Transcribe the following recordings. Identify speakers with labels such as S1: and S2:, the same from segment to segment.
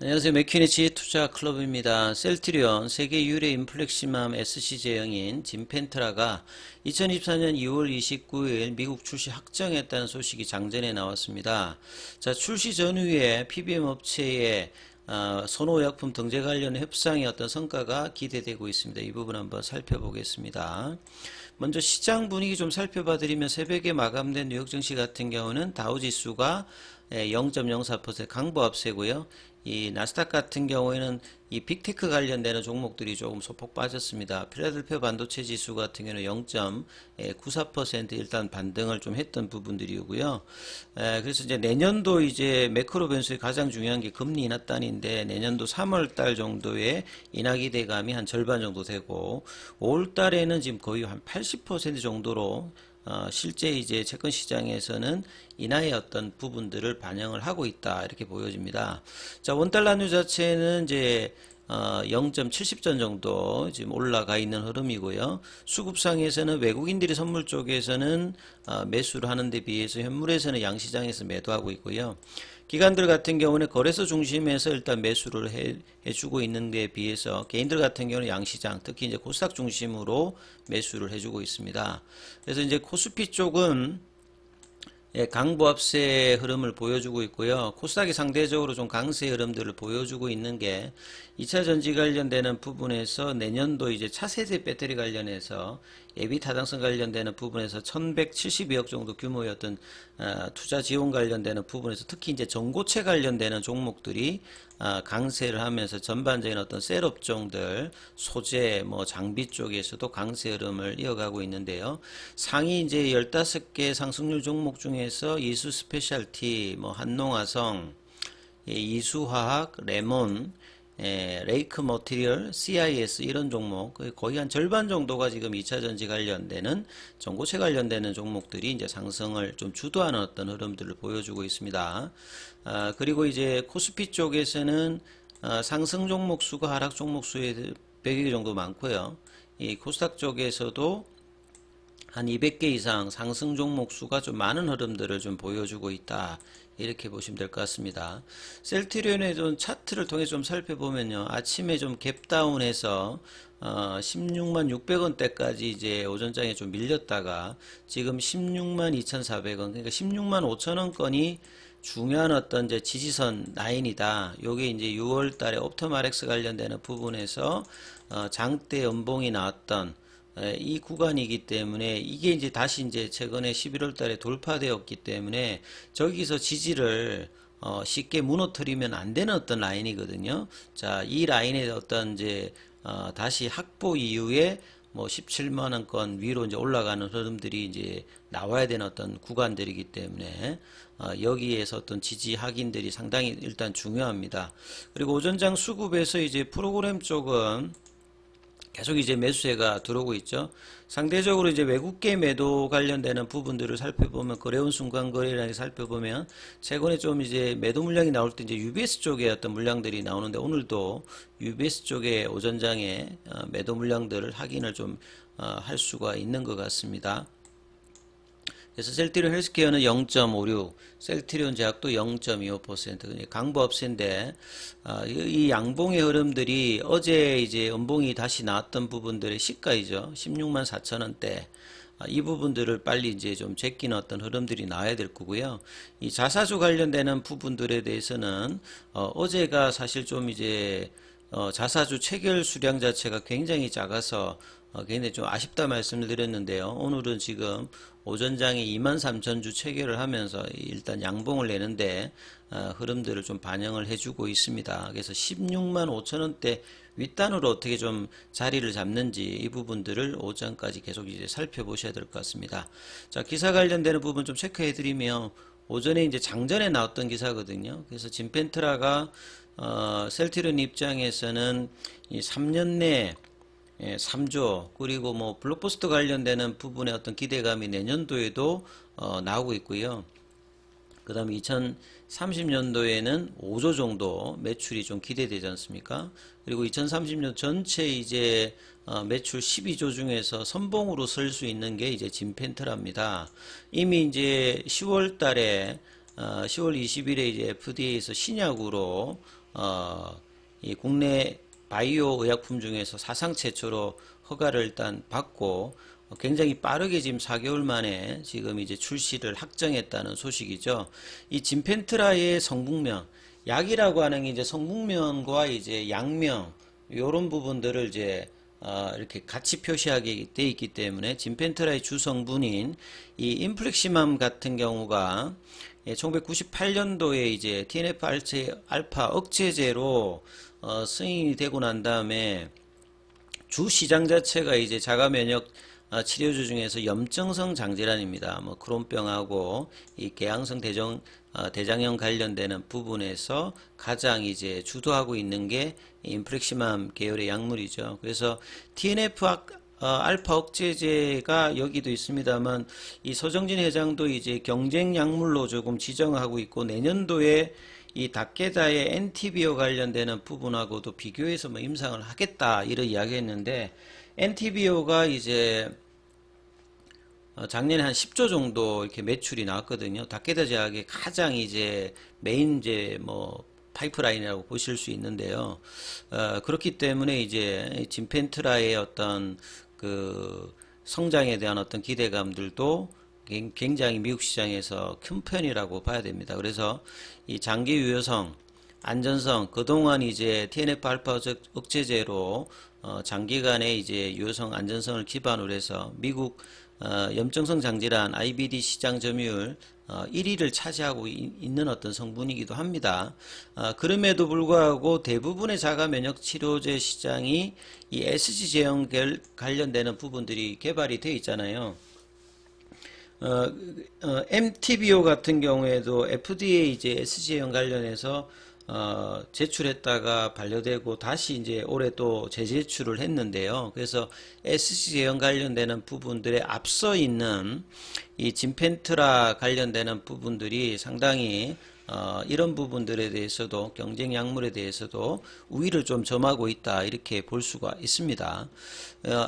S1: 안녕하세요. 맥퀴니치 투자 클럽입니다. 셀트리온 세계 유일의 인플렉시맘 SC 제형인 진펜트라가 2024년 2월 29일 미국 출시 확정했다는 소식이 장전에 나왔습니다. 자, 출시 전후에 PBM 업체의 선호약품 등재 관련 협상의 어떤 성과가 기대되고 있습니다. 이 부분 한번 살펴보겠습니다. 먼저 시장 분위기 좀 살펴봐드리면 새벽에 마감된 뉴욕 증시 같은 경우는 다우지수가 0.04% 강보 압세고요. 이 나스닥 같은 경우에는 이 빅테크 관련되는 종목들이 조금 소폭 빠졌습니다. 필라델피아 반도체 지수 같은 경우는 0.94% 일단 반등을 좀 했던 부분들이고요. 그래서 이제 내년도 이제 매크로 변수의 가장 중요한 게 금리 인하 단인데 내년도 3월 달 정도에 인하 기대감이 한 절반 정도 되고 5월 달에는 지금 거의 한 80% 정도로 실제 이제 채권 시장에서는 인하의 어떤 부분들을 반영을 하고 있다 이렇게 보여집니다. 자, 원달러류 자체는 이제 0.70전 정도 지금 올라가 있는 흐름이고요. 수급상에서는 외국인들이 선물 쪽에서는 매수를 하는 데 비해서 현물에서는 양시장에서 매도하고 있고요. 기관들 같은 경우는 거래소 중심에서 일단 매수를 해주고 있는 데 비해서 개인들 같은 경우는 양시장, 특히 이제 코스닥 중심으로 매수를 해주고 있습니다. 그래서 이제 코스피 쪽은 강보합세 흐름을 보여주고 있고요. 코스닥이 상대적으로 좀 강세 흐름들을 보여주고 있는 게 2차 전지 관련되는 부분에서 내년도 이제 차세대 배터리 관련해서 예비 타당성 관련되는 부분에서 1172억 정도 규모의 어떤 투자 지원 관련되는 부분에서 특히 이제 전고체 관련되는 종목들이 강세를 하면서 전반적인 어떤 셀 업종들 소재 뭐 장비 쪽에서도 강세 흐름을 이어가고 있는데요. 상위 이제 15개 상승률 종목 중에서 이수 스페셜티, 뭐 한농화성, 이수화학, 레몬, 레이크 머티리얼, CIS 이런 종목 거의 한 절반 정도가 지금 2차 전지 관련되는 전고체 관련되는 종목들이 이제 상승을 좀 주도하는 어떤 흐름들을 보여주고 있습니다. 그리고 이제 코스피 쪽에서는 상승 종목 수가 하락 종목 수에 100여 개 정도 많고요. 이 코스닥 쪽에서도 한 200개 이상 상승 종목 수가 좀 많은 흐름들을 좀 보여주고 있다. 이렇게 보시면 될 것 같습니다. 셀트리온의 좀 차트를 통해 좀 살펴보면요. 아침에 좀 갭다운해서 16만 600원대까지 이제 오전장에 좀 밀렸다가 지금 16만 2,400원, 그러니까 16만 5천원권이 중요한 어떤 이제 지지선 라인이다. 요게 이제 6월 달에 옵토마렉스 관련되는 부분에서 장대 연봉이 나왔던 이 구간이기 때문에 이게 이제 다시 이제 최근에 11월 달에 돌파되었기 때문에 저기서 지지를 쉽게 무너뜨리면 안 되는 어떤 라인이거든요. 자, 이 라인의 어떤 이제 다시 확보 이후에 뭐 17만원권 위로 이제 올라가는 흐름들이 이제 나와야 되는 어떤 구간들이기 때문에 여기에서 어떤 지지 확인들이 상당히 일단 중요합니다. 그리고 오전장 수급에서 이제 프로그램 쪽은 계속 이제 매수세가 들어오고 있죠. 상대적으로 이제 외국계 매도 관련되는 부분들을 살펴보면 거래원 순간 거래량을 살펴보면 최근에 좀 이제 매도 물량이 나올 때 이제 UBS 쪽에 어떤 물량들이 나오는데 오늘도 UBS 쪽에 오전장에 매도 물량들을 확인을 좀 할 수가 있는 것 같습니다. 그래서 셀트리온 헬스케어는 0.56, 셀트리온 제약도 0.25%, 강보업세인데 이 양봉의 흐름들이 어제 이제 음봉이 다시 나왔던 부분들의 시가이죠. 16만 4천원대. 이 부분들을 빨리 이제 좀 제끼는 어떤 흐름들이 나와야 될 거고요. 이 자사주 관련되는 부분들에 대해서는 어제가 사실 좀 이제 자사주 체결 수량 자체가 굉장히 작아서 굉장히 좀 아쉽다 말씀을 드렸는데요. 오늘은 지금 오전장에 23,000주 체결을 하면서 일단 양봉을 내는데 흐름들을 좀 반영을 해주고 있습니다. 그래서 16만 5천원대 윗단으로 어떻게 좀 자리를 잡는지 이 부분들을 오전까지 계속 이제 살펴보셔야 될 것 같습니다. 자, 기사 관련되는 부분 좀 체크해드리면 오전에 이제 장전에 나왔던 기사거든요. 그래서 진펜트라가 셀트리온 입장에서는 이 3년 내 3조 그리고 뭐 블록버스터 관련되는 부분의 어떤 기대감이 내년도에도 나오고 있고요. 그 다음에 2030년도에는 5조 정도 매출이 좀 기대되지 않습니까? 그리고 2030년 전체 이제 매출 12조 중에서 선봉으로 설 수 있는 게 이제 진펜트랍니다. 이미 이제 10월 달에 10월 20일에 이제 FDA에서 신약으로 이 국내 바이오 의약품 중에서 사상 최초로 허가를 일단 받고 굉장히 빠르게 지금 4개월 만에 지금 이제 출시를 확정했다는 소식이죠. 이 진펜트라의 성분명, 약이라고 하는 게 이제 성분명과 이제 약명 이런 부분들을 이제 이렇게 같이 표시하게 돼 있기 때문에 진펜트라의 주 성분인 이 인플렉시맘 같은 경우가 1998년도에 이제 TNF 알파 억제제로 승인이 되고 난 다음에 주 시장 자체가 이제 자가 면역 치료제 중에서 염증성 장질환입니다. 뭐 크론병하고 이 개양성 대장염 관련되는 부분에서 가장 이제 주도하고 있는 게 인플렉시맘 계열의 약물이죠. 그래서 TNF 알파 억제제가 여기도 있습니다만 이 서정진 회장도 이제 경쟁 약물로 조금 지정하고 있고 내년도에 이 다케다의 엔티비오 관련되는 부분하고도 비교해서 뭐 임상을 하겠다 이런 이야기했는데 엔티비오가 이제 작년에 한 10조 정도 이렇게 매출이 나왔거든요. 다케다 제약의 가장 이제 메인 이제 뭐 파이프라인이라고 보실 수 있는데요. 그렇기 때문에 이제 진펜트라의 어떤 그 성장에 대한 어떤 기대감들도 굉장히 미국 시장에서 큰 편이라고 봐야 됩니다. 그래서 이 장기 유효성, 안전성, 그동안 이제 TNF 알파 억제제로 장기간의 이제 유효성, 안전성을 기반으로 해서 미국 염증성 장질환 IBD 시장 점유율 1위를 차지하고 있는 어떤 성분이기도 합니다. 그럼에도 불구하고 대부분의 자가 면역 치료제 시장이 이 SG 제형 관련되는 부분들이 개발이 되어 있잖아요. MTBO 같은 경우에도 FDA 이제 SG형 관련해서 제출했다가 반려되고 다시 이제 올해 또 재제출을 했는데요. 그래서 SG형 관련되는 부분들에 앞서 있는 이 진펜트라 관련되는 부분들이 상당히 이런 부분들에 대해서도 경쟁 약물에 대해서도 우위를 좀 점하고 있다 이렇게 볼 수가 있습니다.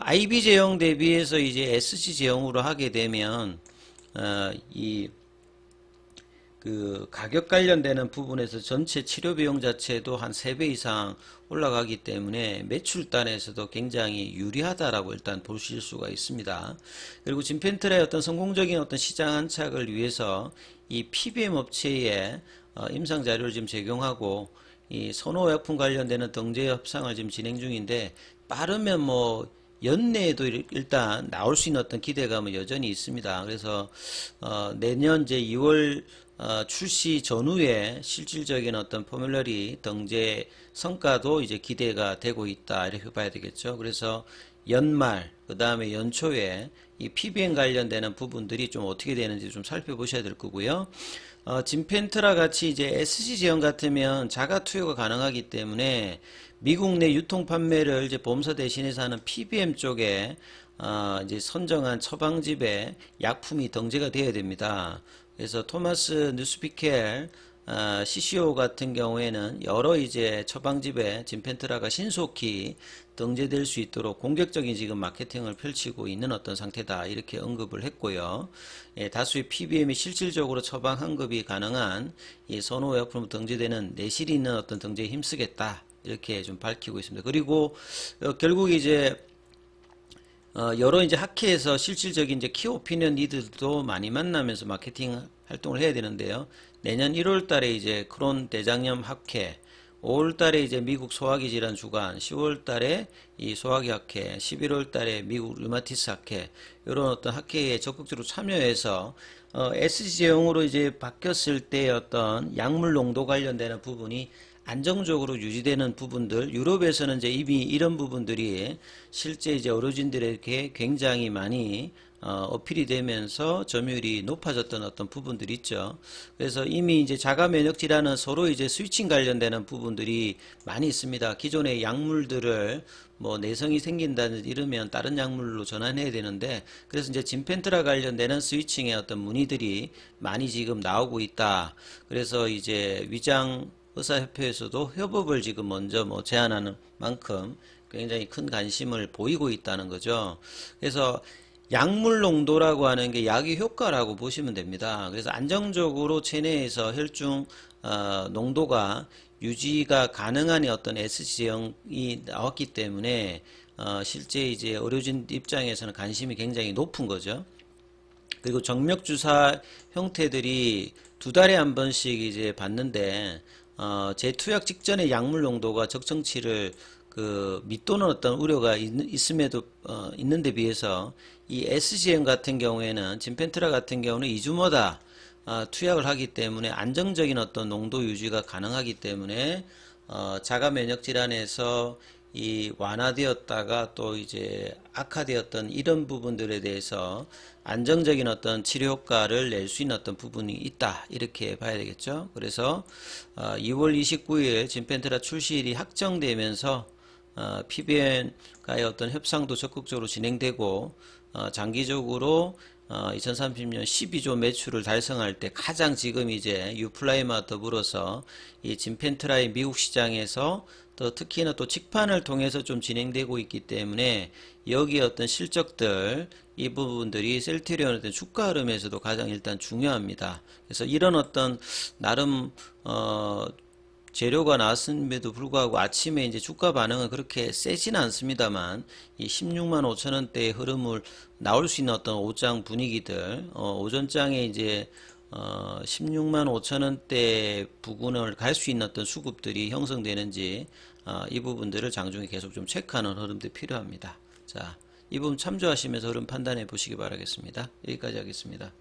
S1: IB 제형 대비해서 이제 SG 제형으로 하게 되면 이 그 가격 관련되는 부분에서 전체 치료 비용 자체도 한 3배 이상 올라가기 때문에 매출단에서도 굉장히 유리하다라고 일단 보실 수가 있습니다. 그리고 진펜트라의 어떤 성공적인 어떤 시장 안착을 위해서 이 PBM 업체에 임상 자료를 지금 제공하고 이 선호의약품 관련되는 등재 협상을 지금 진행 중인데 빠르면 뭐 연내에도 일단 나올 수 있는 어떤 기대감은 여전히 있습니다. 그래서 내년 이제 2월 출시 전후에 실질적인 어떤 포뮬러리 등재 성과도 이제 기대가 되고 있다 이렇게 봐야 되겠죠. 그래서 연말 그 다음에 연초에 이 PBM 관련되는 부분들이 좀 어떻게 되는지 좀 살펴보셔야 될 거고요. 진펜트라 같이 이제 SG 제형 같으면 자가 투여가 가능하기 때문에 미국 내 유통 판매를 이제 보험사 대신해서 하는 PBM 쪽에 이제 선정한 처방집에 약품이 등재가 되어야 됩니다. 그래서 토마스 뉴스피켈 CCO 같은 경우에는 여러 이제 처방집에 진펜트라가 신속히 등재될 수 있도록 공격적인 지금 마케팅을 펼치고 있는 어떤 상태다 이렇게 언급을 했고요. 다수의 PBM이 실질적으로 처방 환급이 가능한 이 선호의약품 등재되는 내실이 있는 어떤 등재에 힘쓰겠다 이렇게 좀 밝히고 있습니다. 그리고 결국 이제 여러 이제 학회에서 실질적인 이제 키오피니언 리더들도 많이 만나면서 마케팅 활동을 해야 되는데요. 내년 1월 달에 이제 크론 대장염 학회, 5월 달에 이제 미국 소화기 질환 주간, 10월 달에 이 소화기 학회, 11월 달에 미국 류마티스 학회, 이런 어떤 학회에 적극적으로 참여해서 SG 제형으로 이제 바뀌었을 때 어떤 약물 농도 관련되는 부분이 안정적으로 유지되는 부분들, 유럽에서는 이제 이미 이런 부분들이 실제 이제 어르신들에게 굉장히 많이 어필이 되면서 점유율이 높아졌던 어떤 부분들이 있죠. 그래서 이미 이제 자가 면역 질환은 서로 이제 스위칭 관련되는 부분들이 많이 있습니다. 기존의 약물들을 뭐 내성이 생긴다든지 이러면 다른 약물로 전환해야 되는데 그래서 이제 진펜트라 관련되는 스위칭의 어떤 문의들이 많이 지금 나오고 있다. 그래서 이제 위장 의사협회에서도 협업을 지금 먼저 뭐 제안하는 만큼 굉장히 큰 관심을 보이고 있다는 거죠. 그래서 약물 농도라고 하는 게 약의 효과라고 보시면 됩니다. 그래서 안정적으로 체내에서 혈중 농도가 유지가 가능한 어떤 SC형이 나왔기 때문에 실제 이제 의료진 입장에서는 관심이 굉장히 높은 거죠. 그리고 정맥 주사 형태들이 두 달에 한 번씩 이제 받는데 재투약 직전에 약물 농도가 적정치를 밑도는 어떤 우려가 있음에도 있는데 비해서 이 SCM 같은 경우에는 진펜트라 같은 경우는 2주마다 투약을 하기 때문에 안정적인 어떤 농도 유지가 가능하기 때문에 자가 면역 질환에서 이 완화되었다가 또 이제 악화되었던 이런 부분들에 대해서 안정적인 어떤 치료 효과를 낼 수 있는 어떤 부분이 있다 이렇게 봐야 되겠죠. 그래서 2월 29일 진펜트라 출시일이 확정되면서 PBM과의 어떤 협상도 적극적으로 진행되고 장기적으로 2030년 12조 매출을 달성할 때 가장 지금 이제 유플라이마 더불어서 이 진펜트라의 미국 시장에서 또 특히나 또 직판을 통해서 좀 진행되고 있기 때문에 여기 어떤 실적들 이 부분들이 셀트리온의 어떤 주가 흐름에서도 가장 일단 중요합니다. 그래서 이런 어떤 나름 재료가 나왔음에도 불구하고 아침에 이제 주가 반응은 그렇게 세지는 않습니다만 이 16만 5천 원대의 흐름을 나올 수 있는 어떤 오장 분위기들 오전장에 이제 16만 5천 원대 부근을 갈 수 있는 어떤 수급들이 형성되는지 이 부분들을 장중에 계속 좀 체크하는 흐름도 필요합니다. 자, 이 부분 참조하시면서 흐름 판단해 보시기 바라겠습니다. 여기까지 하겠습니다.